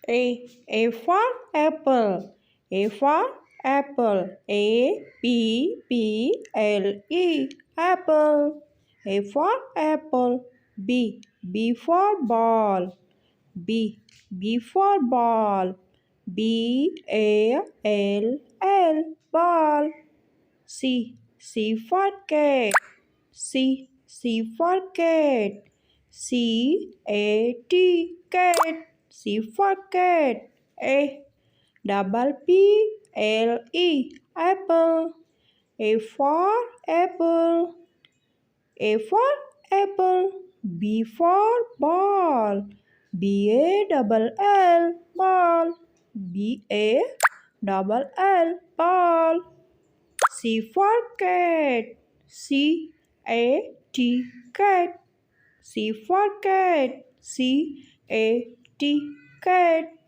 A for apple. A for apple. A-P-P-L-E. Apple. A for apple. B. B for ball. B. B for ball. B-A-L-L. Ball. C. C for cat. C. C for cat. C-A-T. Cat. C for cat. A. Double P-L-E. Apple. A for apple. A for apple. B for ball. B-A-double-L. Ball. B-A-double-L. Ball. C for cat. C-A-T. Cat. C for cat. C-A-T. Cat.